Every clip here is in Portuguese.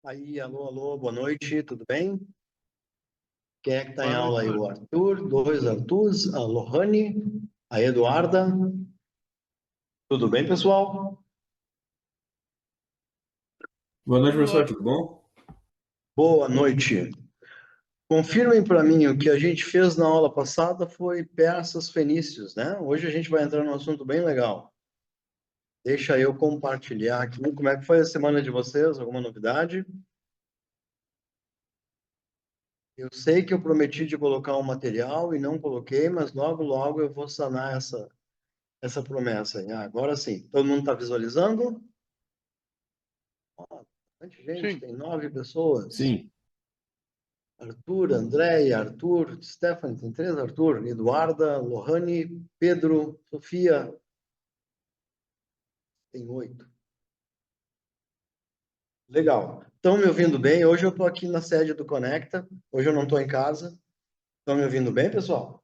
Aí, alô, alô, boa noite, tudo bem? Quem é que está em Boa noite, aula aí? senhor. O Arthur, dois Arturs, a Lohane, a Eduarda. Tudo bem, pessoal? Boa noite, Tudo professor, ótimo. tudo bom? Boa noite. Confirmem para mim, o que a gente fez na aula passada foi persas fenícios, né? Hoje a gente vai entrar num assunto bem legal. Deixa eu compartilhar aqui. Como é que foi a semana de vocês? Alguma novidade? Eu sei que eu prometi de colocar um material e não coloquei, mas logo, logo eu vou sanar essa promessa aí. Agora sim. Todo mundo está visualizando? Bastante gente, Sim, tem 9 pessoas. Sim, Arthur, Andréia, Arthur, Stephanie, tem 3 Arthur, Eduarda, Lohane, Pedro, Sofia, tem 8. Legal. Estão me ouvindo bem? Hoje eu estou aqui na sede do Conecta. Hoje eu não estou em casa. Estão me ouvindo bem, pessoal?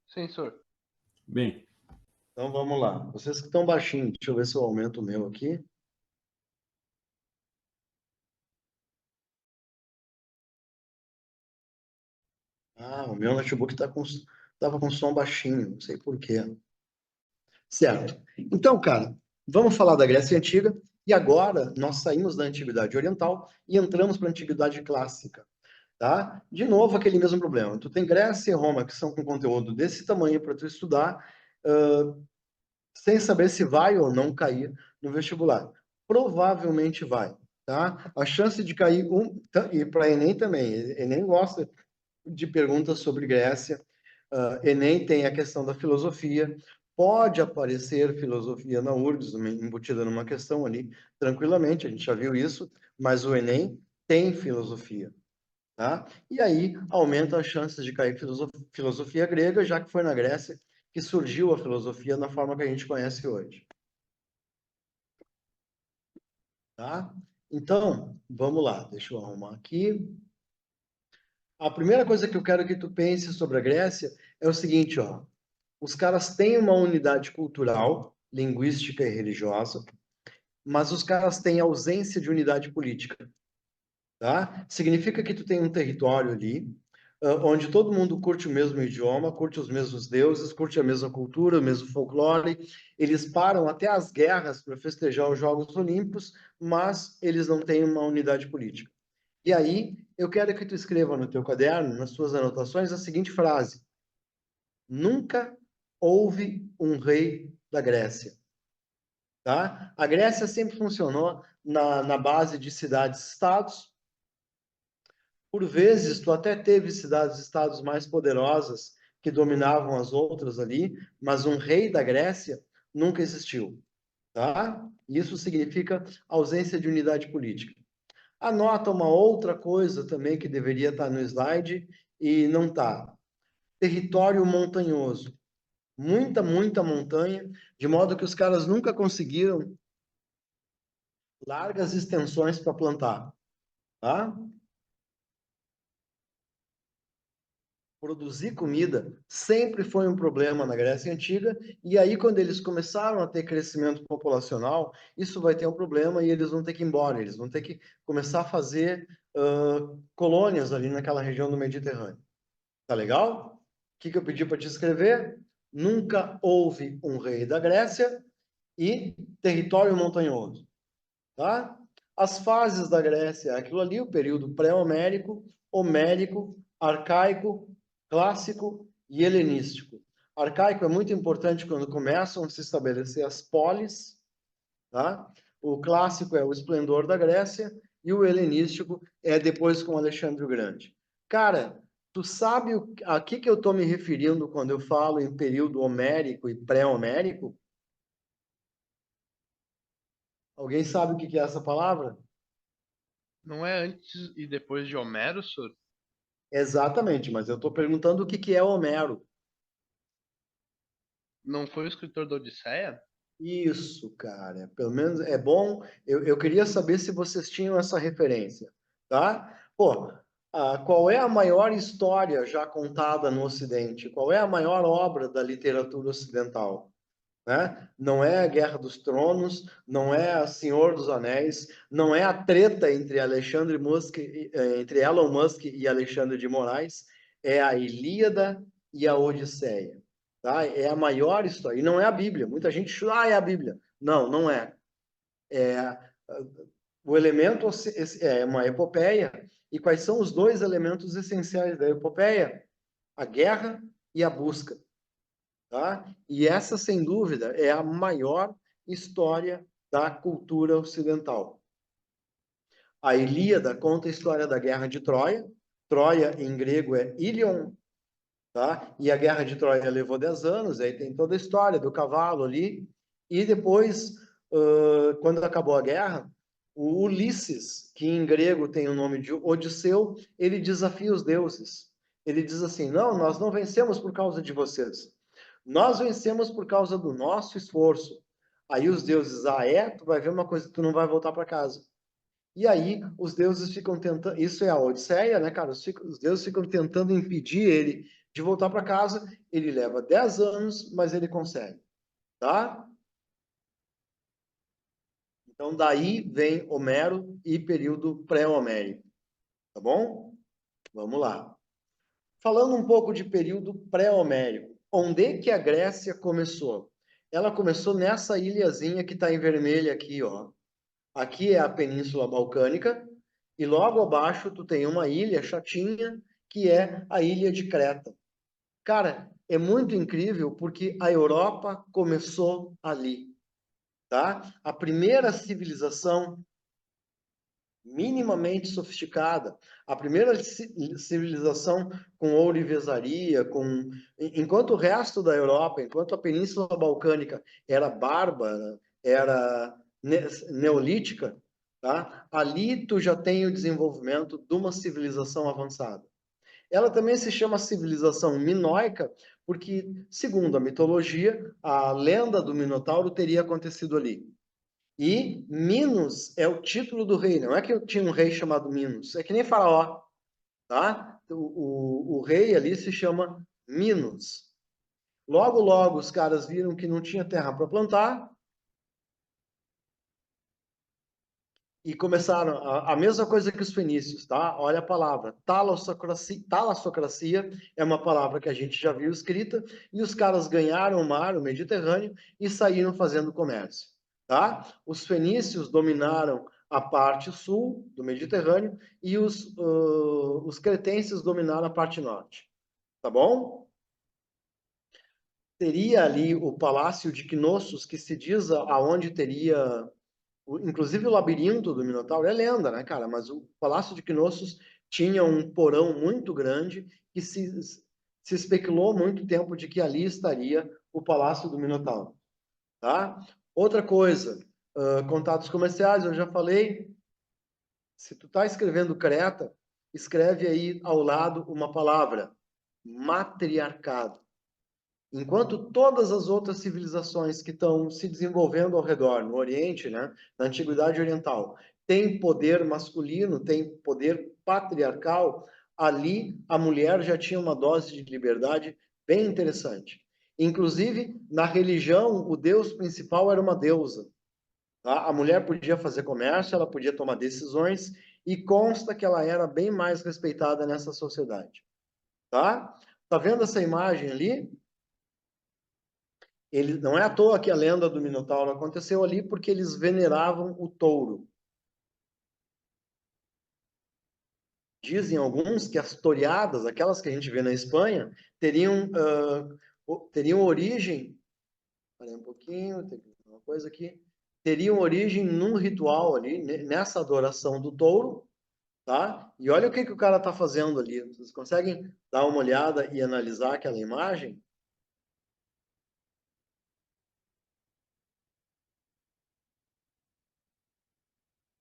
sim, senhor. bem, Então vamos lá. Vocês que estão baixinho, deixa eu ver se eu aumento o meu aqui. Ah, o meu notebook estava com som baixinho, não sei por quê. Certo. Então, cara, vamos falar da Grécia Antiga e agora nós saímos da Antiguidade Oriental e entramos para a Antiguidade Clássica, tá? De novo, aquele mesmo problema. Tu tem Grécia e Roma que são com conteúdo desse tamanho para tu estudar, sem saber se vai ou não cair no vestibular. Provavelmente vai, tá? A chance de cair e para Enem também. Enem gosta de perguntas sobre Grécia. Enem tem a questão da filosofia. Pode aparecer filosofia na URGS, embutida numa questão ali, tranquilamente, a gente já viu isso, mas o Enem tem filosofia, tá? E aí aumenta as chances de cair filosofia grega, já que foi na Grécia que surgiu a filosofia na forma que a gente conhece hoje, tá? Então, vamos lá, deixa eu arrumar aqui. A primeira coisa que eu quero que tu pense sobre a Grécia é o seguinte, ó. Os caras têm uma unidade cultural, linguística e religiosa, mas os caras têm ausência de unidade política, tá? Significa que tu tem um território ali, onde todo mundo curte o mesmo idioma, curte os mesmos deuses, curte a mesma cultura, o mesmo folclore. Eles param até as guerras para festejar os Jogos Olímpicos, mas eles não têm uma unidade política. E aí, eu quero que tu escreva no teu caderno, nas suas anotações, a seguinte frase: nunca houve um rei da Grécia, tá? A Grécia sempre funcionou na base de cidades-estados. Por vezes, tu até teve cidades-estados mais poderosas que dominavam as outras ali, mas um rei da Grécia nunca existiu, tá? Isso significa ausência de unidade política. Anota uma outra coisa também que deveria estar no slide e não está. Território montanhoso. Muita, muita montanha, de modo que os caras nunca conseguiram largas extensões para plantar, tá? Produzir comida sempre foi um problema na Grécia Antiga, e aí quando eles começaram a ter crescimento populacional, isso vai ter um problema e eles vão ter que ir embora, eles vão ter que começar a fazer colônias ali naquela região do Mediterrâneo. Tá legal? O que eu pedi para te escrever? Nunca houve um rei da Grécia e território montanhoso, tá? As fases da Grécia, aquilo ali, o período pré-homérico, homérico, arcaico, clássico e helenístico. Arcaico é muito importante quando começam a se estabelecer as polis, tá? O clássico é o esplendor da Grécia e o helenístico é depois com Alexandre o Grande. Cara, tu sabe a que eu estou me referindo quando eu falo em período homérico e pré-homérico? Alguém sabe o que é essa palavra? Não é antes e depois de Homero, senhor? Exatamente, mas eu estou perguntando o que é Homero. Não foi o escritor da Odisseia? Isso, cara. Pelo menos é bom. Eu queria saber se vocês tinham essa referência, tá? Pô, qual é a maior história já contada no Ocidente? Qual é a maior obra da literatura ocidental? né? Não é a Guerra dos Tronos, não é a Senhor dos Anéis, não é a treta entre Elon Musk e Alexandre de Moraes, é a Ilíada e a Odisseia, tá? É a maior história, e não é a Bíblia. Muita gente acha, é a Bíblia. Não, não é. O elemento é uma epopeia, e quais são os dois elementos essenciais da epopeia? A guerra e a busca. Tá? E essa, sem dúvida, é a maior história da cultura ocidental. A Ilíada conta a história da Guerra de Troia. Troia, em grego, é Ilion, tá? E a Guerra de Troia levou 10 anos, aí tem toda a história do cavalo ali. E depois, quando acabou a guerra, o Ulisses, que em grego tem o nome de Odisseu, ele desafia os deuses. Ele diz assim: não, nós não vencemos por causa de vocês. Nós vencemos por causa do nosso esforço. Aí os deuses, tu vai ver uma coisa, tu não vai voltar para casa. E aí os deuses ficam tentando, isso é a Odisseia, né, cara? Os deuses ficam tentando impedir ele de voltar para casa. Ele leva 10 anos, mas ele consegue, tá? Então daí vem Homero e período pré-homérico, tá bom? Vamos lá. Falando um pouco de período pré-homérico, onde é que a Grécia começou? Ela começou nessa ilhazinha que está em vermelho aqui, ó. Aqui é a Península Balcânica, e logo abaixo tu tem uma ilha chatinha, que é a ilha de Creta. Cara, é muito incrível porque a Europa começou ali, tá? A primeira civilização minimamente sofisticada, a primeira civilização com ourivesaria, enquanto o resto da Europa, enquanto a Península Balcânica era bárbara, era neolítica, tá? Ali tu já tem o desenvolvimento de uma civilização avançada. Ela também se chama civilização minoica, porque, segundo a mitologia, a lenda do Minotauro teria acontecido ali. E Minos é o título do rei, não é que eu tinha um rei chamado Minos, é que nem Faraó, tá? O rei ali se chama Minos. Logo, logo, os caras viram que não tinha terra para plantar e começaram a mesma coisa que os fenícios, tá? Olha a palavra, talassocracia é uma palavra que a gente já viu escrita, e os caras ganharam o mar, o Mediterrâneo, e saíram fazendo comércio, tá? Os fenícios dominaram a parte sul do Mediterrâneo e os cretenses dominaram a parte norte, tá bom? Teria ali o Palácio de Knossos, que se diz aonde teria inclusive o labirinto do Minotauro é lenda, né, cara? Mas o Palácio de Knossos tinha um porão muito grande que se especulou muito tempo de que ali estaria o Palácio do Minotauro, tá? Outra coisa, contatos comerciais, eu já falei. Se tu tá escrevendo Creta, escreve aí ao lado uma palavra, matriarcado. Enquanto todas as outras civilizações que estão se desenvolvendo ao redor, no Oriente, né, na Antiguidade Oriental, têm poder masculino, têm poder patriarcal, ali a mulher já tinha uma dose de liberdade bem interessante. Inclusive, na religião, o deus principal era uma deusa. Tá? A mulher podia fazer comércio, ela podia tomar decisões, e consta que ela era bem mais respeitada nessa sociedade. Tá? Tá vendo essa imagem ali? Não é à toa que a lenda do Minotauro aconteceu ali, porque eles veneravam o touro. Dizem alguns que as toreadas, aquelas que a gente vê na Espanha, teriam origem. Parei um pouquinho, tem uma coisa aqui. Teriam origem num ritual ali, nessa adoração do touro, tá? E olha o que o cara está fazendo ali. Vocês conseguem dar uma olhada e analisar aquela imagem?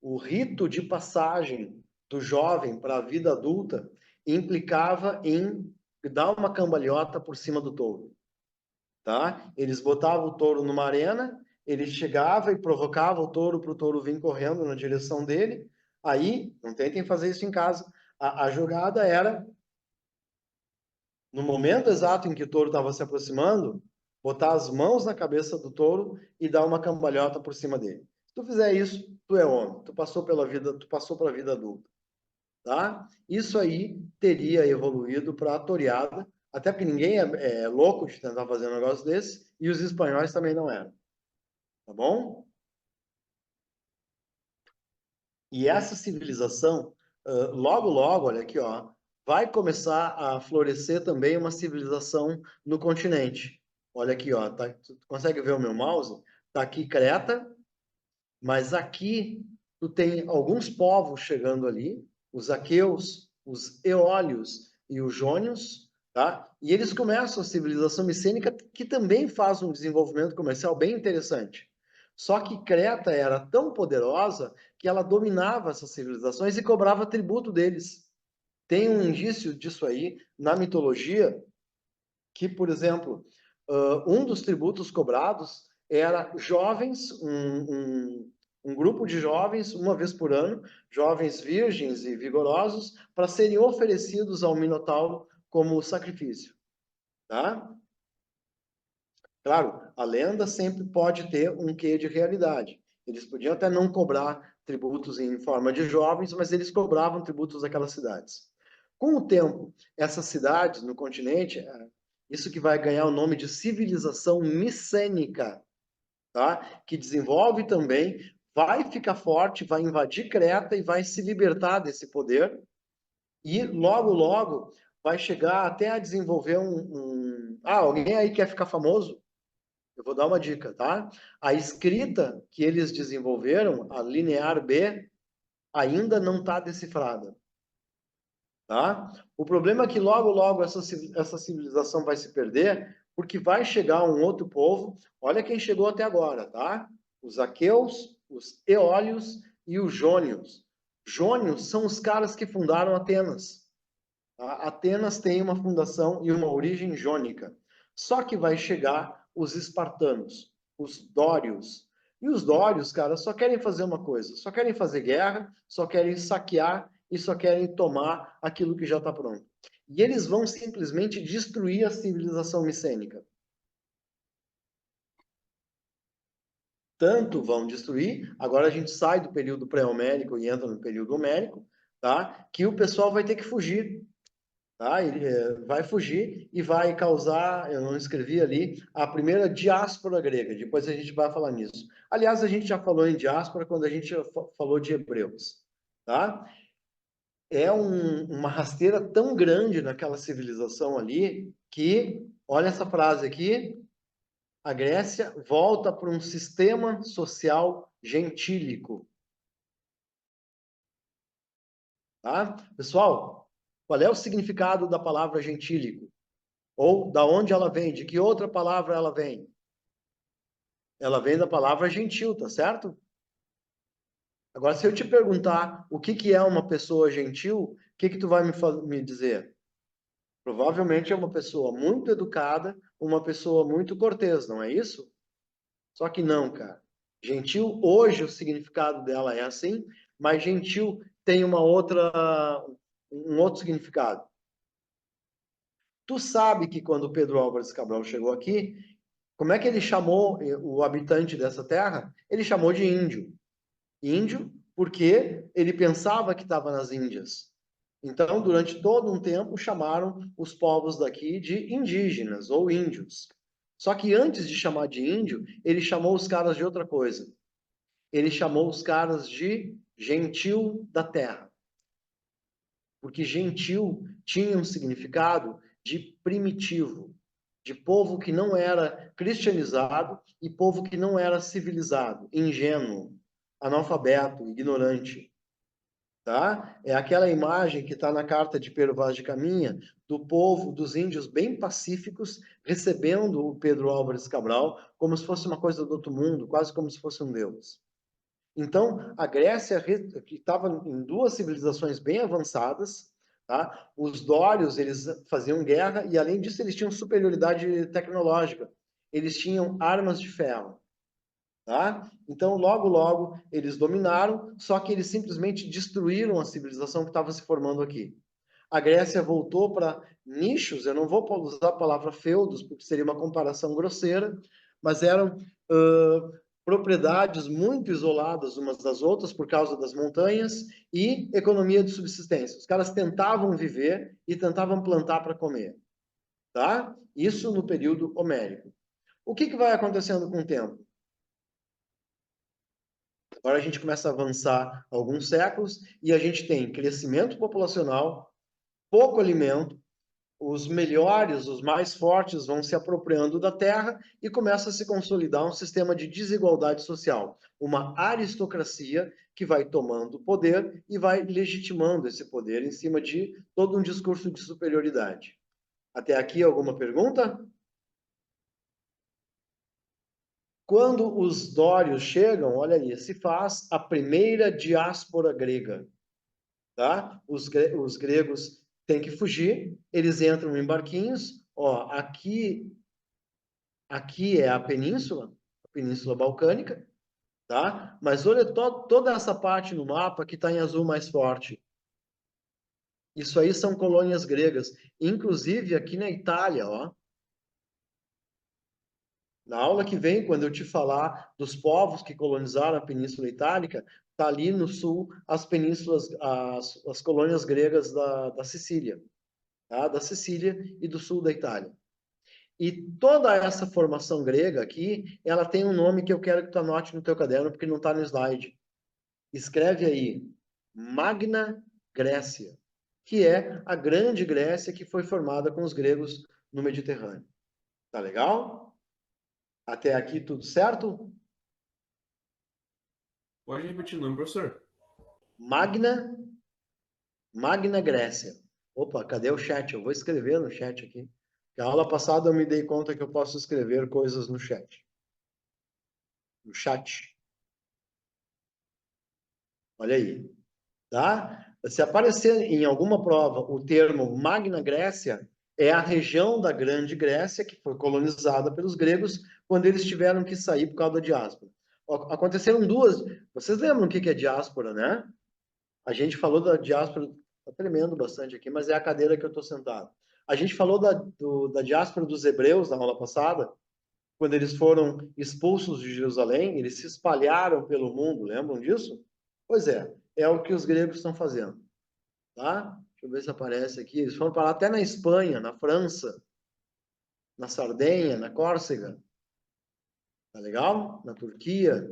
O rito de passagem do jovem para a vida adulta implicava em dar uma cambalhota por cima do touro, tá? Eles botavam o touro numa arena, ele chegava e provocava o touro para o touro vir correndo na direção dele. Aí, não tentem fazer isso em casa. A jogada era, no momento exato em que o touro estava se aproximando, botar as mãos na cabeça do touro e dar uma cambalhota por cima dele. Se tu fizer isso, tu é homem, tu passou pela vida, tu passou para a vida adulta, tá? Isso aí teria evoluído para a toreada, até porque ninguém é louco de tentar fazer um negócio desse, e os espanhóis também não eram, tá bom? E essa civilização, logo, logo, olha aqui, ó, vai começar a florescer também uma civilização no continente. Olha aqui, ó, tá, tu consegue ver o meu mouse? Tá aqui Creta, mas aqui tu tem alguns povos chegando ali, os aqueus, os eólios e os jônios, tá? E eles começam a civilização micênica, que também faz um desenvolvimento comercial bem interessante. Só que Creta era tão poderosa que ela dominava essas civilizações e cobrava tributo deles. Tem um indício disso aí na mitologia, que, por exemplo, um dos tributos cobrados era jovens, um grupo de jovens, uma vez por ano, jovens virgens e vigorosos, para serem oferecidos ao Minotauro como sacrifício. Tá? Claro, a lenda sempre pode ter um quê de realidade. Eles podiam até não cobrar tributos em forma de jovens, mas eles cobravam tributos daquelas cidades. Com o tempo, essas cidades no continente, isso que vai ganhar o nome de civilização micênica, tá? Que desenvolve também, vai ficar forte, vai invadir Creta e vai se libertar desse poder. E logo, logo, vai chegar até a desenvolver alguém aí quer ficar famoso? Eu vou dar uma dica, tá? A escrita que eles desenvolveram, a linear B, ainda não está decifrada, tá? O problema é que logo, logo essa civilização vai se perder, porque vai chegar um outro povo. Olha quem chegou até agora, tá? Os aqueus, os eólios e os jônios. Jônios são os caras que fundaram Atenas. Tá? Atenas tem uma fundação e uma origem jônica. Só que vai chegar os espartanos, os dórios. E os dórios, cara, só querem fazer uma coisa: só querem fazer guerra, só querem saquear e só querem tomar aquilo que já está pronto. E eles vão simplesmente destruir a civilização micênica. Tanto vão destruir, agora a gente sai do período pré-homérico e entra no período homérico, tá? Que o pessoal vai ter que fugir. Tá? Ele vai fugir e vai causar, eu não escrevi ali, a primeira diáspora grega. Depois a gente vai falar nisso. Aliás, a gente já falou em diáspora quando a gente falou de Hebreus. Tá? É uma rasteira tão grande naquela civilização ali que, olha essa frase aqui, a Grécia volta para um sistema social gentílico. Tá? Pessoal, qual é o significado da palavra gentílico? Ou da onde ela vem? De que outra palavra ela vem? Ela vem da palavra gentil, tá certo? Agora, se eu te perguntar o que é uma pessoa gentil, o que tu vai me dizer? Provavelmente é uma pessoa muito educada, uma pessoa muito cortês, não é isso? Só que não, cara. Gentil, hoje o significado dela é assim, mas gentil tem um outro significado. Tu sabe que quando Pedro Álvares Cabral chegou aqui, como é que ele chamou o habitante dessa terra? Ele chamou de índio. Índio porque ele pensava que estava nas Índias. Então, durante todo um tempo, chamaram os povos daqui de indígenas ou índios. Só que antes de chamar de índio, ele chamou os caras de outra coisa. Ele chamou os caras de gentil da terra. Porque gentil tinha um significado de primitivo, de povo que não era cristianizado e povo que não era civilizado, ingênuo, analfabeto, ignorante. Tá? É aquela imagem que está na carta de Pero Vaz de Caminha, do povo, dos índios bem pacíficos, recebendo o Pedro Álvares Cabral como se fosse uma coisa do outro mundo, quase como se fosse um deus. Então, a Grécia, que estava em duas civilizações bem avançadas, tá? Os dórios, eles faziam guerra e, além disso, eles tinham superioridade tecnológica. Eles tinham armas de ferro, tá? Então, logo, logo, eles dominaram, só que eles simplesmente destruíram a civilização que estava se formando aqui. A Grécia voltou para nichos, eu não vou usar a palavra feudos, porque seria uma comparação grosseira, mas eram propriedades muito isoladas umas das outras por causa das montanhas e economia de subsistência. Os caras tentavam viver e tentavam plantar para comer, tá? Isso no período homérico. O que vai acontecendo com o tempo? Agora a gente começa a avançar alguns séculos e a gente tem crescimento populacional, pouco alimento, os melhores, os mais fortes vão se apropriando da terra e começa a se consolidar um sistema de desigualdade social, uma aristocracia que vai tomando poder e vai legitimando esse poder em cima de todo um discurso de superioridade. Até aqui alguma pergunta? Quando os dórios chegam, olha ali, se faz a primeira diáspora grega, tá? Os gregos têm que fugir, eles entram em barquinhos, ó, aqui é a Península Balcânica, tá? Mas olha toda essa parte no mapa que está em azul mais forte. Isso aí são colônias gregas, inclusive aqui na Itália, ó. Na aula que vem, quando eu te falar dos povos que colonizaram a Península Itálica, tá ali no sul as penínsulas, as colônias gregas da Sicília, tá? Da Sicília e do sul da Itália. E toda essa formação grega aqui, ela tem um nome que eu quero que tu anote no teu caderno, porque não está no slide. Escreve aí, Magna Grécia, que é a grande Grécia que foi formada com os gregos no Mediterrâneo. Tá legal? Até aqui tudo certo? Pode repetir o nome, professor? Magna Grécia. Opa, cadê o chat? Eu vou escrever no chat aqui. Na aula passada eu me dei conta que eu posso escrever coisas no chat. No chat. Olha aí. Tá? Se aparecer em alguma prova o termo Magna Grécia, é a região da Grande Grécia que foi colonizada pelos gregos quando eles tiveram que sair por causa da diáspora. Aconteceram duas. Vocês lembram o que é diáspora, né? A gente falou da diáspora, tá tremendo bastante aqui, mas é a cadeira que eu estou sentado. A gente falou da diáspora dos hebreus na aula passada, quando eles foram expulsos de Jerusalém, eles se espalharam pelo mundo, lembram disso? Pois é o que os gregos estão fazendo, tá? Deixa eu ver se aparece aqui. Eles foram parar até na Espanha, na França, na Sardenha, na Córcega, tá legal? Na Turquia.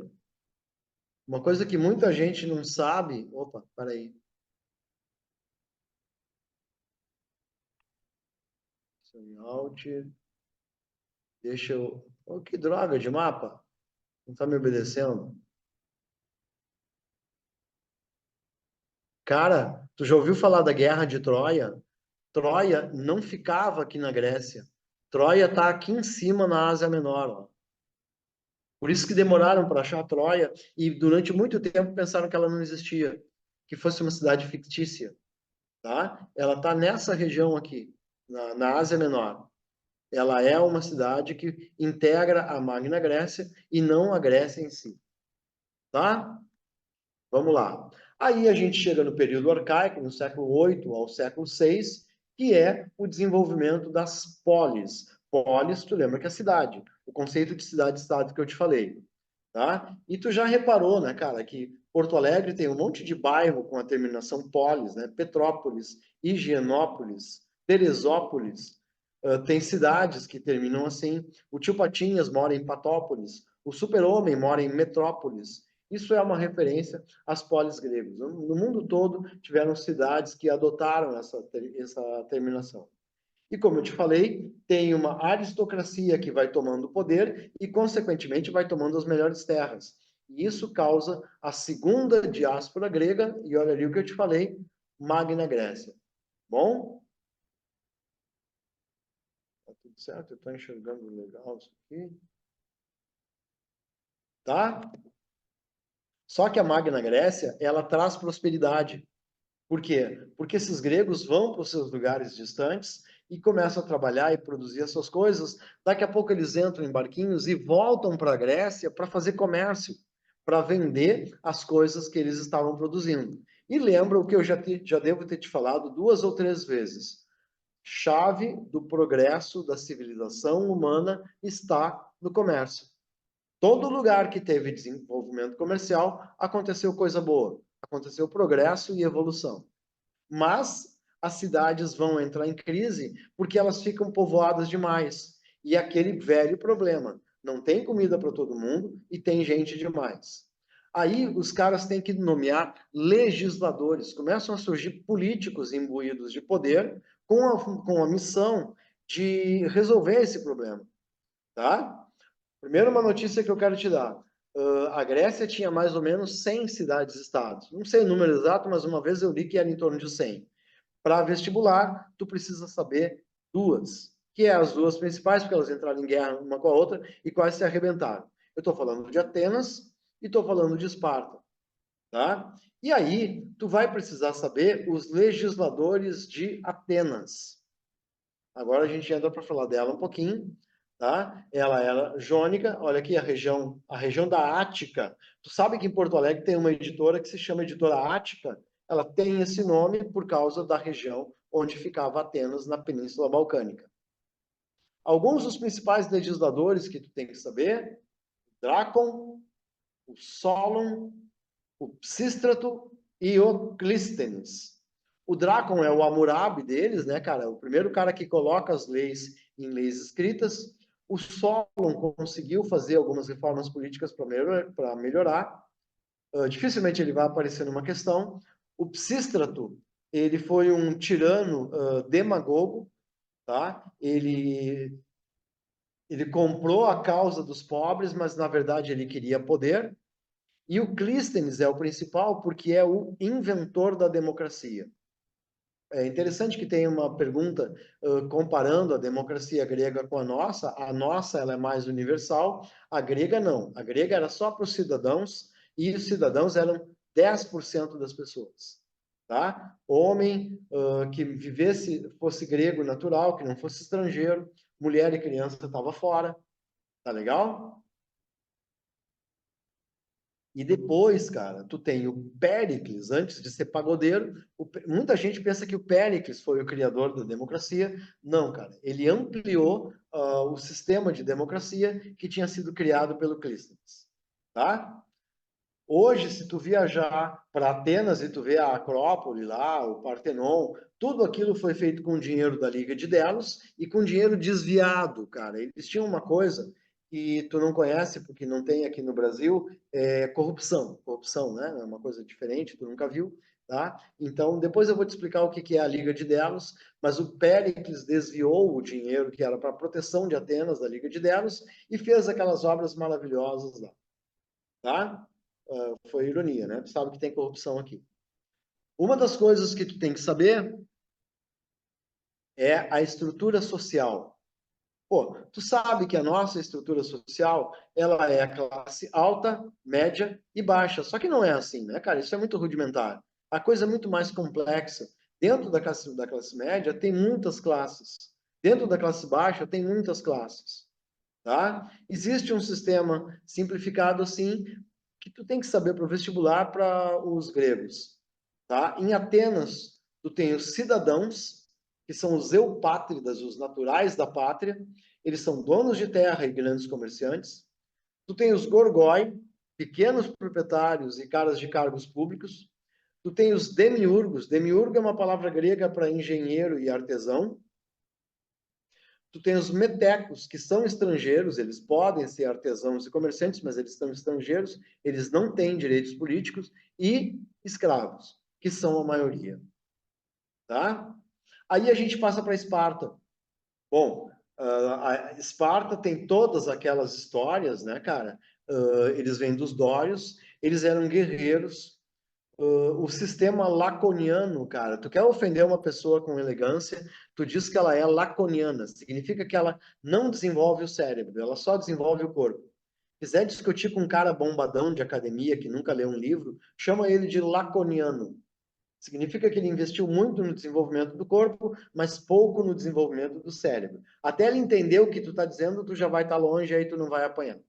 Uma coisa que muita gente não sabe. Opa, peraí. Alt. Deixa eu. Oh, que droga de mapa! Não tá me obedecendo. Cara, tu já ouviu falar da Guerra de Troia? Troia não ficava aqui na Grécia. Troia está aqui em cima na Ásia Menor. Ó. Por isso que demoraram para achar Troia e durante muito tempo pensaram que ela não existia, que fosse uma cidade fictícia. Tá? Ela está nessa região aqui, na Ásia Menor. Ela é uma cidade que integra a Magna Grécia e não a Grécia em si. Tá? Vamos lá. Aí a gente chega no período arcaico, no século 8 ao século 6, que é o desenvolvimento das polis. Polis, tu lembra que é a cidade, o conceito de cidade-estado que eu te falei, tá? E tu já reparou, né, cara, que Porto Alegre tem um monte de bairro com a terminação polis, né? Petrópolis, Higienópolis, Teresópolis, tem cidades que terminam assim. O Tio Patinhas mora em Patópolis, o Super-Homem mora em Metrópolis. Isso é uma referência às polis gregas. No mundo todo tiveram cidades que adotaram essa terminação. E como eu te falei, tem uma aristocracia que vai tomando poder e, consequentemente, vai tomando as melhores terras. E isso causa a segunda diáspora grega, e olha ali o que eu te falei, Magna Grécia. Bom? Tá tudo certo? Eu estou enxergando legal isso aqui. Tá? Só que a Magna Grécia, ela traz prosperidade. Por quê? Porque esses gregos vão para os seus lugares distantes e começam a trabalhar e produzir as suas coisas. Daqui a pouco eles entram em barquinhos e voltam para a Grécia para fazer comércio, para vender as coisas que eles estavam produzindo. E lembra o que eu já devo ter te falado 2 ou 3 vezes. Chave do progresso da civilização humana está no comércio. Todo lugar que teve desenvolvimento comercial, aconteceu coisa boa. Aconteceu progresso e evolução. Mas as cidades vão entrar em crise porque elas ficam povoadas demais. E aquele velho problema, não tem comida para todo mundo e tem gente demais. Aí os caras têm que nomear legisladores, começam a surgir políticos imbuídos de poder com a missão de resolver esse problema, tá? Primeiro, uma notícia que eu quero te dar. A Grécia tinha mais ou menos 100 cidades-estados. Não sei o número exato, mas uma vez eu li que era em torno de 100. Para vestibular, tu precisa saber 2, que é as 2 principais, porque elas entraram em guerra uma com a outra e quase se arrebentaram. Eu estou falando de Atenas e estou falando de Esparta, tá? E aí, tu vai precisar saber os legisladores de Atenas. Agora a gente entra para falar dela um pouquinho, tá? Ela era jônica, olha aqui a região da Ática. Tu sabe que em Porto Alegre tem uma editora que se chama Editora Ática? Ela tem esse nome por causa da região onde ficava Atenas, na Península Balcânica. Alguns dos principais legisladores que tu tem que saber: Drácon, o Solon, o Psístrato e o Clístenes. O Drácon é o Hammurabi deles, né, cara? O primeiro cara que coloca as leis em leis escritas. O Solon conseguiu fazer algumas reformas políticas para melhorar. Dificilmente ele vai aparecer numa questão. O Psístrato, ele foi um tirano demagogo, tá? Ele comprou a causa dos pobres, mas na verdade ele queria poder. E o Clístenes é o principal porque é o inventor da democracia. É interessante que tem uma pergunta comparando a democracia grega com a nossa. A nossa ela é mais universal, a grega não. A grega era só para os cidadãos e os cidadãos eram 10% das pessoas. Tá? Homem que vivesse, fosse grego natural, que não fosse estrangeiro, mulher e criança estava fora. Tá legal? E depois, cara, tu tem o Péricles, antes de ser pagodeiro. Muita gente pensa que o Péricles foi o criador da democracia. Não, cara. Ele ampliou o sistema de democracia que tinha sido criado pelo Clístenes. Tá? Hoje, se tu viajar para Atenas e tu vê a Acrópole lá, o Partenon, tudo aquilo foi feito com dinheiro da Liga de Delos e com dinheiro desviado, cara. Eles tinham uma coisa que tu não conhece, porque não tem aqui no Brasil, é corrupção. Corrupção, né? É uma coisa diferente, tu nunca viu, tá? Então, depois eu vou te explicar o que é a Liga de Delos, mas o Péricles desviou o dinheiro que era para a proteção de Atenas, da Liga de Delos, e fez aquelas obras maravilhosas lá, tá? Foi ironia, né? Tu sabe que tem corrupção aqui. Uma das coisas que tu tem que saber é a estrutura social. Pô, tu sabe que a nossa estrutura social, ela é a classe alta, média e baixa. Só que não é assim, né, cara? Isso é muito rudimentar. A coisa é muito mais complexa. Dentro da classe média tem muitas classes. Dentro da classe baixa tem muitas classes, tá? Existe um sistema simplificado assim que tu tem que saber para o vestibular para os gregos, tá? Em Atenas, tu tem os cidadãos, que são os eupátridas, os naturais da pátria, eles são donos de terra e grandes comerciantes. Tu tem os gorgoi, pequenos proprietários e caras de cargos públicos. Tu tem os demiurgos, demiurgo é uma palavra grega para engenheiro e artesão. Tu tem os metecos, que são estrangeiros, eles podem ser artesãos e comerciantes, mas eles são estrangeiros, eles não têm direitos políticos, e escravos, que são a maioria. Tá? Aí a gente passa para Esparta. Bom, a Esparta tem todas aquelas histórias, né, cara? Eles vêm dos dórios, eles eram guerreiros, o sistema laconiano, cara. Tu quer ofender uma pessoa com elegância, tu diz que ela é laconiana. Significa que ela não desenvolve o cérebro, ela só desenvolve o corpo. Quiser discutir com um cara bombadão de academia que nunca leu um livro, chama ele de laconiano. Significa que ele investiu muito no desenvolvimento do corpo, mas pouco no desenvolvimento do cérebro. Até ele entender o que tu está dizendo, tu já vai estar longe, aí tu não vai apanhar.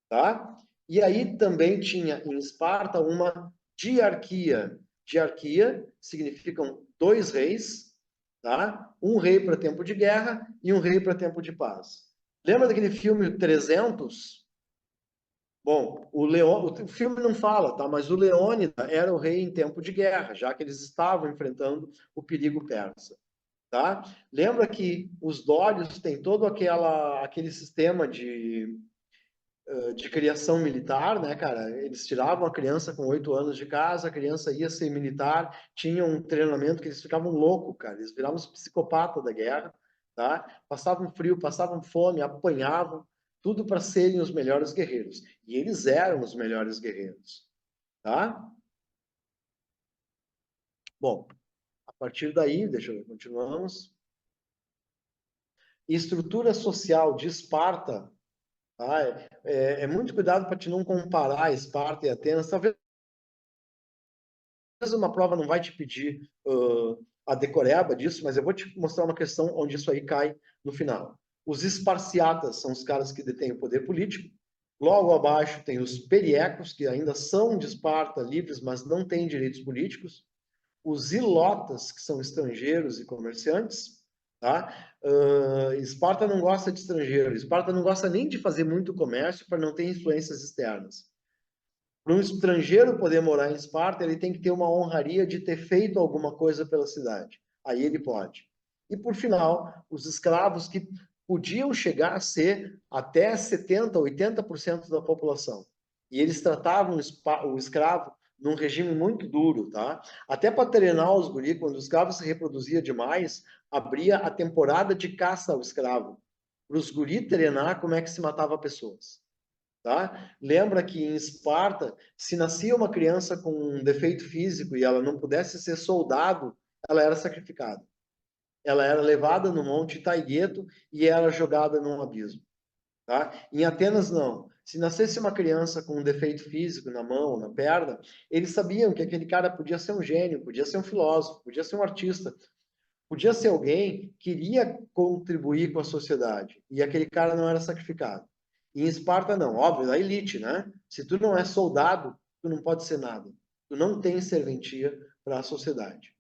Tá? E aí também tinha em Esparta uma diarquia. Diarquia significam 2 reis, tá? Um rei para tempo de guerra e um rei para tempo de paz. Lembra daquele filme 300? Bom, o filme não fala, tá? Mas o Leônidas era o rei em tempo de guerra, já que eles estavam enfrentando o perigo persa, tá? Lembra que os dórios têm todo aquele sistema de criação militar, né, cara? Eles tiravam a criança com 8 anos de casa, a criança ia ser militar, tinha um treinamento que eles ficavam loucos, cara. Eles viravam os psicopatas da guerra, tá? Passavam frio, passavam fome, apanhavam, tudo para serem os melhores guerreiros. E eles eram os melhores guerreiros, tá? Bom, a partir daí, deixa eu ver, continuamos. Estrutura social de Esparta, tá? É muito cuidado para te não comparar Esparta e Atenas. Talvez uma prova não vai te pedir a decoreba disso, mas eu vou te mostrar uma questão onde isso aí cai no final. Os esparciatas são os caras que detêm o poder político. Logo abaixo tem os periecos, que ainda são de Esparta, livres, mas não têm direitos políticos. Os ilotas, que são estrangeiros e comerciantes. Tá? Esparta não gosta de estrangeiro. Esparta não gosta nem de fazer muito comércio para não ter influências externas. Para um estrangeiro poder morar em Esparta, ele tem que ter uma honraria de ter feito alguma coisa pela cidade. Aí ele pode. E, por final, os escravos que podiam chegar a ser até 70%, 80% da população. E eles tratavam o escravo num regime muito duro, tá? Até para treinar os guris, quando o escravo se reproduzia demais, abria a temporada de caça ao escravo. Para os guris treinar como é que se matava pessoas. Tá? Lembra que em Esparta, se nascia uma criança com um defeito físico e ela não pudesse ser soldado, ela era sacrificada. Ela era levada no Monte Taigeto e era jogada num abismo. Tá? Em Atenas, não. Se nascesse uma criança com um defeito físico na mão, na perna, eles sabiam que aquele cara podia ser um gênio, podia ser um filósofo, podia ser um artista, podia ser alguém que iria contribuir com a sociedade. E aquele cara não era sacrificado. E em Esparta, não. Óbvio, a elite, né? Se tu não é soldado, tu não pode ser nada. Tu não tem serventia para a sociedade.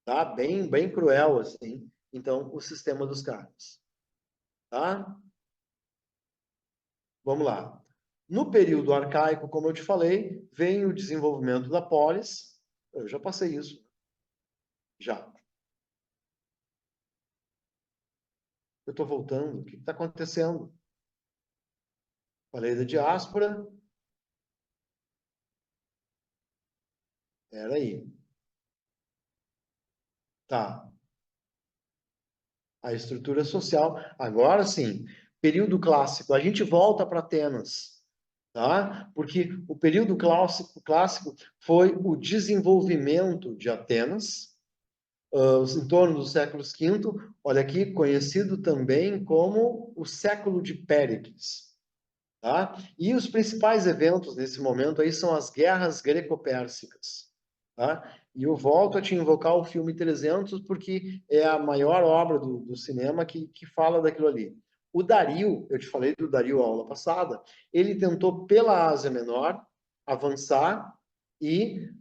Tá? Bem, bem cruel, assim. Então, o sistema dos caras. Tá? Vamos lá. No período arcaico, como eu te falei, vem o desenvolvimento da polis. Eu já passei isso. Já. Eu estou voltando. O que está acontecendo? Falei da diáspora. Era aí. Tá. A estrutura social. Agora sim, período clássico. A gente volta para Atenas, tá? Porque o período clássico foi o desenvolvimento de Atenas, em torno do século V. Olha aqui, conhecido também como o século de Péricles. Tá? E os principais eventos nesse momento aí são as guerras greco-pérsicas. Tá? E eu volto a te invocar o filme 300 porque é a maior obra do cinema que fala daquilo ali. O Dario, eu te falei do Dario a aula passada, ele tentou pela Ásia Menor avançar e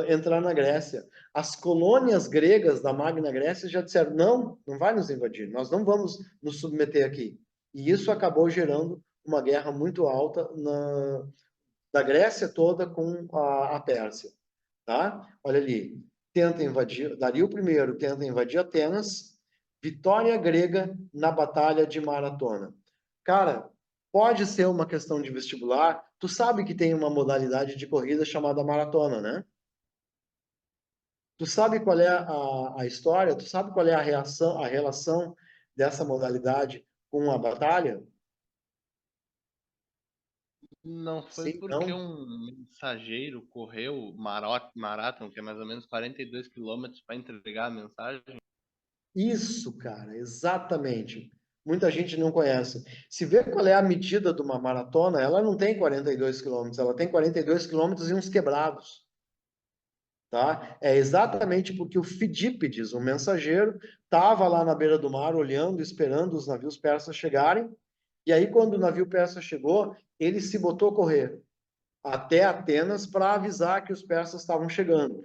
entrar na Grécia. As colônias gregas da Magna Grécia já disseram, não, não vai nos invadir, nós não vamos nos submeter aqui. E isso acabou gerando uma guerra muito alta da Grécia toda com a Pérsia. Tá? Olha ali, tenta invadir, Dario I tenta invadir Atenas, vitória grega na Batalha de Maratona. Cara, pode ser uma questão de vestibular, tu sabe que tem uma modalidade de corrida chamada maratona, né? Tu sabe qual é a história? Tu sabe qual é a relação dessa modalidade com a batalha? Não foi Sim, porque não? um mensageiro correu maratón, que é mais ou menos 42 quilômetros, para entregar a mensagem? Isso, cara, exatamente. Muita gente não conhece. Se vê qual é a medida de uma maratona, ela não tem 42 quilômetros, ela tem 42 quilômetros e uns quebrados. Tá? É exatamente porque o Fidípides, o mensageiro, estava lá na beira do mar, olhando, esperando os navios persas chegarem. E aí, quando o navio persa chegou, ele se botou a correr até Atenas para avisar que os persas estavam chegando.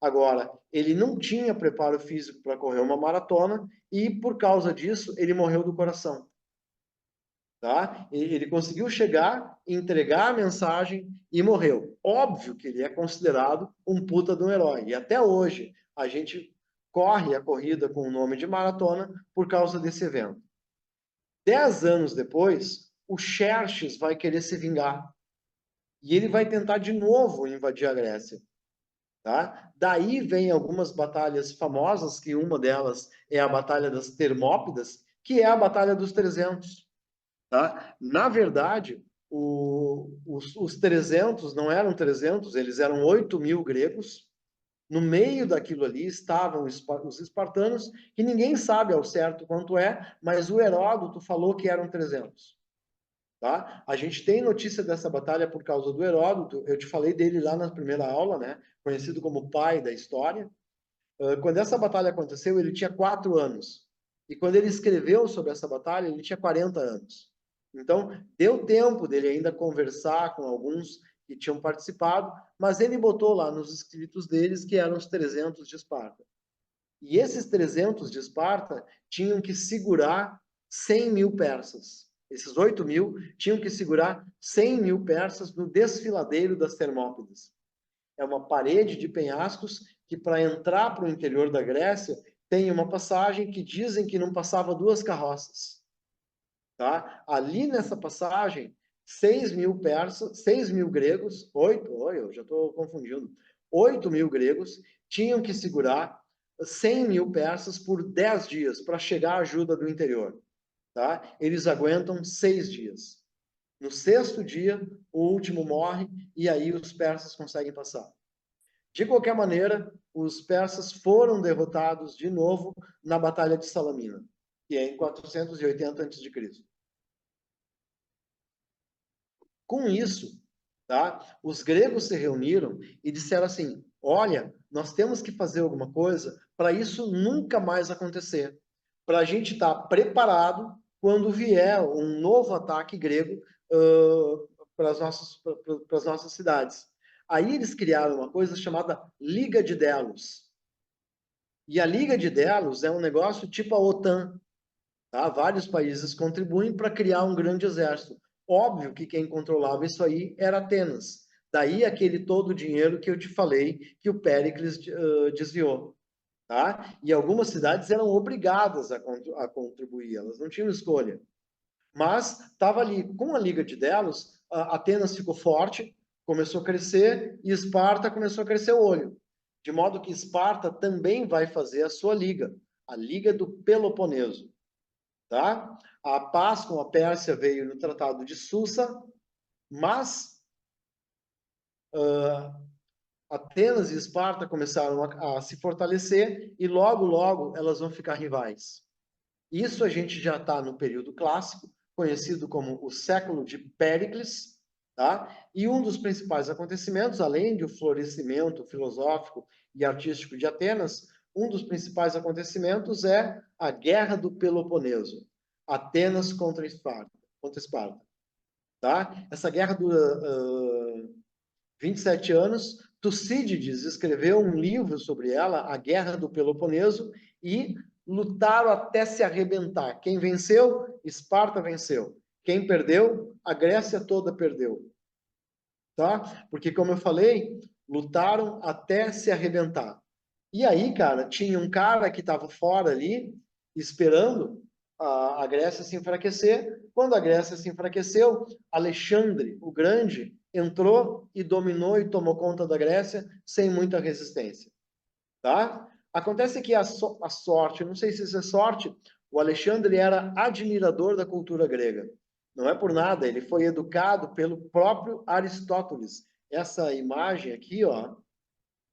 Agora, ele não tinha preparo físico para correr uma maratona e, por causa disso, ele morreu do coração. Tá? Ele conseguiu chegar, entregar a mensagem e morreu. Óbvio que ele é considerado um puta de um herói. E até hoje a gente corre a corrida com o nome de maratona por causa desse evento. 10 anos depois, o Xerxes vai querer se vingar. E ele vai tentar de novo invadir a Grécia. Tá? Daí vem algumas batalhas famosas, que uma delas é a Batalha das Termópidas, que é a Batalha dos 300. Tá? Na verdade, os 300 não eram 300, eles eram 8.000 gregos. No meio daquilo ali estavam os espartanos, que ninguém sabe ao certo quanto é, mas o Heródoto falou que eram 300. Tá? A gente tem notícia dessa batalha por causa do Heródoto, eu te falei dele lá na primeira aula, né? Conhecido como pai da história. Quando essa batalha aconteceu, ele tinha 4 anos. E quando ele escreveu sobre essa batalha, ele tinha 40 anos. Então, deu tempo dele ainda conversar com alguns que tinham participado, mas ele botou lá nos escritos deles que eram os 300 de Esparta. E esses 300 de Esparta tinham que segurar 100.000 persas. Esses 8.000 tinham que segurar 100.000 persas no desfiladeiro das Termópilas. É uma parede de penhascos que, para entrar para o interior da Grécia, tem uma passagem que dizem que não passava 2 carroças. Tá? Ali nessa passagem, 6.000 persas, 6.000 gregos, 8, eu já estou confundindo, 8.000 gregos tinham que segurar 100.000 persas por 10 dias para chegar à ajuda do interior. Tá? Eles aguentam 6 dias. No 6º dia, o último morre e aí os persas conseguem passar. De qualquer maneira, os persas foram derrotados de novo na Batalha de Salamina, que é em 480 a.C. Com isso, tá, os gregos se reuniram e disseram assim: olha, nós temos que fazer alguma coisa para isso nunca mais acontecer, para a gente estar preparado quando vier um novo ataque grego para as nossas cidades. Aí eles criaram uma coisa chamada Liga de Delos. E a Liga de Delos é um negócio tipo a OTAN. Tá? Vários países contribuem para criar um grande exército. Óbvio que quem controlava isso aí era Atenas. Daí aquele todo o dinheiro que eu te falei que o Péricles desviou. Tá? E algumas cidades eram obrigadas a contribuir, elas não tinham escolha. Mas estava ali, com a Liga de Delos, Atenas ficou forte, começou a crescer, e Esparta começou a crescer o olho. De modo que Esparta também vai fazer a sua liga, a Liga do Peloponeso. Tá? A paz com a Pérsia veio no Tratado de Susa, mas Atenas e Esparta começaram a se fortalecer e logo, logo elas vão ficar rivais. Isso a gente já está no período clássico, conhecido como o século de Péricles, tá? E um dos principais acontecimentos, além do florescimento filosófico e artístico de Atenas, um dos principais acontecimentos é a Guerra do Peloponeso, Atenas contra Esparta. Tá? Essa guerra dura 27 anos. Tucídides escreveu um livro sobre ela, A Guerra do Peloponeso, e lutaram até se arrebentar. Quem venceu? Esparta venceu. Quem perdeu? A Grécia toda perdeu. Tá? Porque, como eu falei, lutaram até se arrebentar. E aí, cara, tinha um cara que estava fora ali, esperando a Grécia se enfraquecer. Quando a Grécia se enfraqueceu, Alexandre, o Grande, entrou e dominou e tomou conta da Grécia sem muita resistência. Tá? Acontece que a sorte, não sei se isso é sorte, o Alexandre era admirador da cultura grega. Não é por nada, ele foi educado pelo próprio Aristóteles. Essa imagem aqui, ó,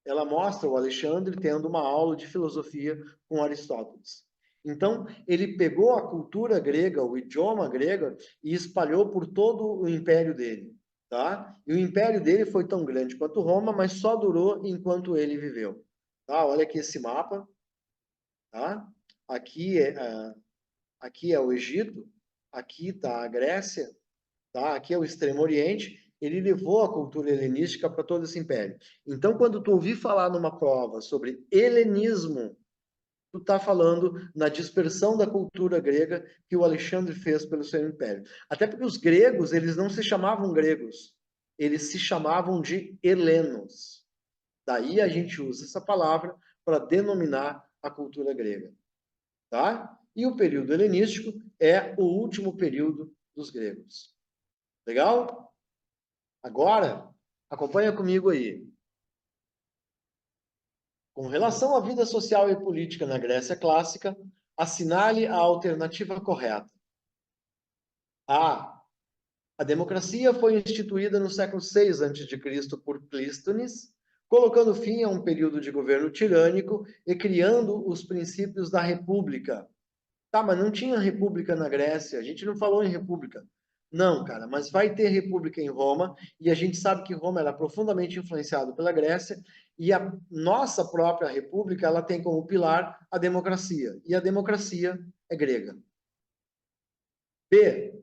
ela mostra o Alexandre tendo uma aula de filosofia com Aristóteles. Então, ele pegou a cultura grega, o idioma grego, e espalhou por todo o império dele. Tá? E o império dele foi tão grande quanto Roma, mas só durou enquanto ele viveu. Tá? Olha aqui esse mapa. Tá? Aqui é o Egito, aqui está a Grécia, tá? Aqui é o Extremo Oriente, ele levou a cultura helenística para todo esse império. Então, quando tu ouvir falar numa prova sobre helenismo, tu está falando na dispersão da cultura grega que o Alexandre fez pelo seu império. Até porque os gregos, eles não se chamavam gregos, eles se chamavam de helenos. Daí a gente usa essa palavra para denominar a cultura grega. Tá? E o período helenístico é o último período dos gregos. Legal? Agora, acompanha comigo aí. Com relação à vida social e política na Grécia clássica, assinale a alternativa correta. A. A democracia foi instituída no século VI a.C. por Clístenes, colocando fim a um período de governo tirânico e criando os princípios da república. Tá, mas não tinha república na Grécia, a gente não falou em república. Não, cara, mas vai ter república em Roma, e a gente sabe que Roma era profundamente influenciado pela Grécia, e a nossa própria república, ela tem como pilar a democracia, e a democracia é grega. B.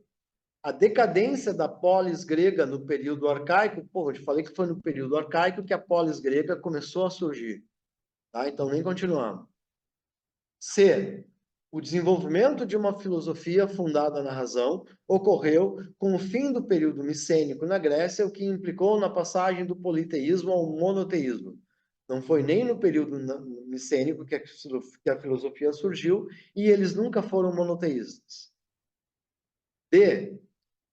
A decadência da polis grega no período arcaico, pô, eu te falei que foi no período arcaico que a polis grega começou a surgir, tá? Então nem continuamos. C. O desenvolvimento de uma filosofia fundada na razão ocorreu com o fim do período micênico na Grécia, o que implicou na passagem do politeísmo ao monoteísmo. Não foi nem no período micênico que a filosofia surgiu, e eles nunca foram monoteístas. D.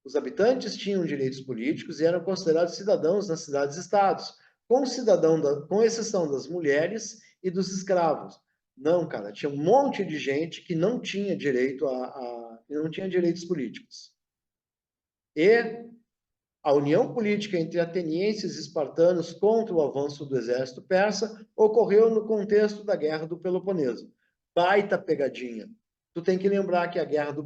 Os habitantes tinham direitos políticos e eram considerados cidadãos nas cidades-estados, com exceção das mulheres e dos escravos. Não, cara, tinha um monte de gente que não tinha direito não tinha direitos políticos. E a união política entre atenienses e espartanos contra o avanço do exército persa ocorreu no contexto da Guerra do Peloponeso. Baita pegadinha. Tu tem que lembrar que a Guerra do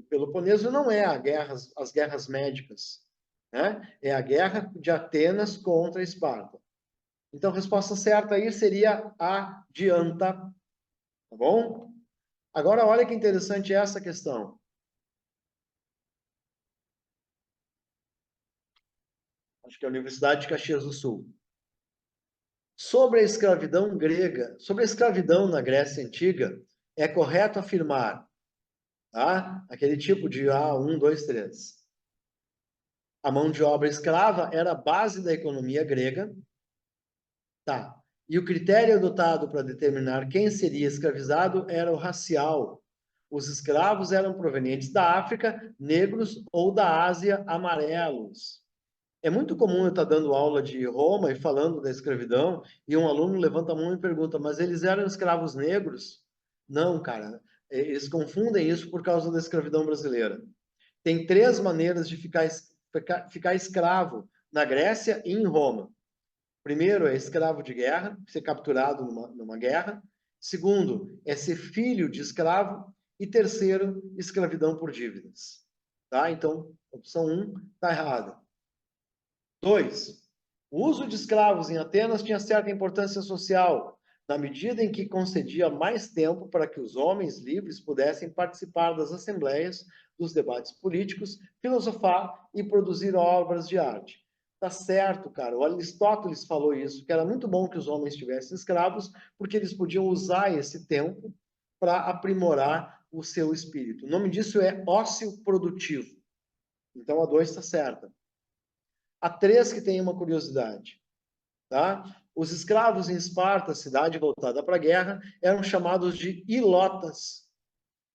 Peloponeso não é as guerras médicas, né? É a Guerra de Atenas contra Esparta. Então, a resposta certa aí seria adianta. Tá bom? Agora, olha que interessante essa questão. Acho que é a Universidade de Caxias do Sul. Sobre a escravidão grega, sobre a escravidão na Grécia Antiga, é correto afirmar, tá? Aquele tipo de 1, 2, 3. A mão de obra escrava era a base da economia grega, tá? E o critério adotado para determinar quem seria escravizado era o racial. Os escravos eram provenientes da África, negros, ou da Ásia, amarelos. É muito comum eu estar dando aula de Roma e falando da escravidão, e um aluno levanta a mão e pergunta, mas eles eram escravos negros? Não, cara, eles confundem isso por causa da escravidão brasileira. Tem 3 maneiras de ficar escravo na Grécia e em Roma. Primeiro é escravo de guerra, ser capturado numa guerra. Segundo é ser filho de escravo. E terceiro, escravidão por dívidas. Tá? Então, opção 1 está errada. 2. O uso de escravos em Atenas tinha certa importância social, na medida em que concedia mais tempo para que os homens livres pudessem participar das assembleias, dos debates políticos, filosofar e produzir obras de arte. Tá certo, cara. O Aristóteles falou isso, que era muito bom que os homens tivessem escravos, porque eles podiam usar esse tempo para aprimorar o seu espírito. O nome disso é ócio produtivo. Então a 2 está certa. A 3 que tem uma curiosidade, tá? Os escravos em Esparta, cidade voltada para a guerra, eram chamados de ilotas.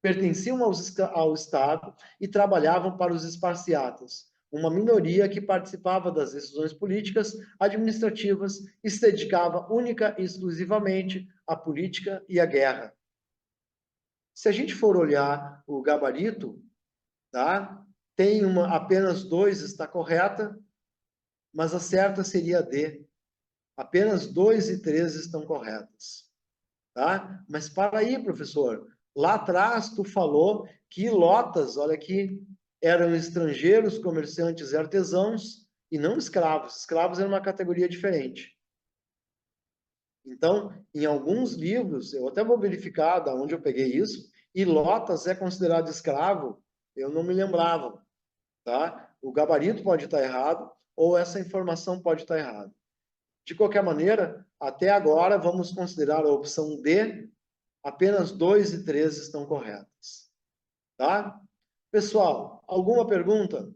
Pertenciam ao Estado e trabalhavam para os esparciatas, uma minoria que participava das decisões políticas, administrativas e se dedicava única e exclusivamente à política e à guerra. Se a gente for olhar o gabarito, tá? Tem apenas 2 está correta, mas a certa seria a D. Apenas 2 e 3 estão corretas. Tá? Mas para aí, professor. Lá atrás, tu falou que ilotas, olha aqui, eram estrangeiros, comerciantes e artesãos, e não escravos. Escravos era uma categoria diferente. Então, em alguns livros, eu até vou verificar de onde eu peguei isso, ilotas é considerado escravo, eu não me lembrava. Tá? O gabarito pode estar errado, ou essa informação pode estar errada. De qualquer maneira, até agora, vamos considerar a opção D, apenas 2 e 3 estão corretas. Tá? Pessoal, alguma pergunta?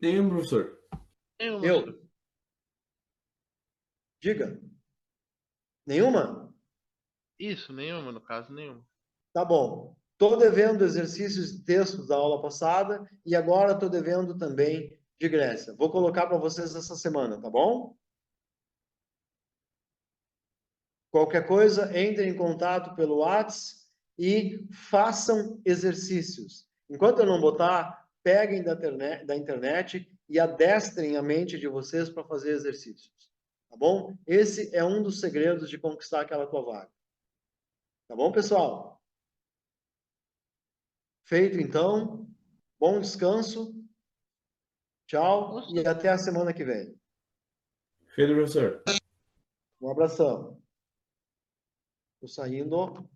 Nenhum, professor. Nenhuma, Eu? senhor. Diga. Nenhuma? Isso, nenhuma, no caso, nenhuma. Tá bom. Estou devendo exercícios de textos da aula passada e agora estou devendo também de Grécia. Vou colocar para vocês essa semana, tá bom? Qualquer coisa, entrem em contato pelo WhatsApp e façam exercícios. Enquanto eu não botar, peguem da internet e adestrem a mente de vocês para fazer exercícios. Tá bom? Esse é um dos segredos de conquistar aquela tua vaga. Tá bom, pessoal? Feito, então. Bom descanso. Tchau e até a semana que vem. Feito, professor. Um abração. Tô saindo.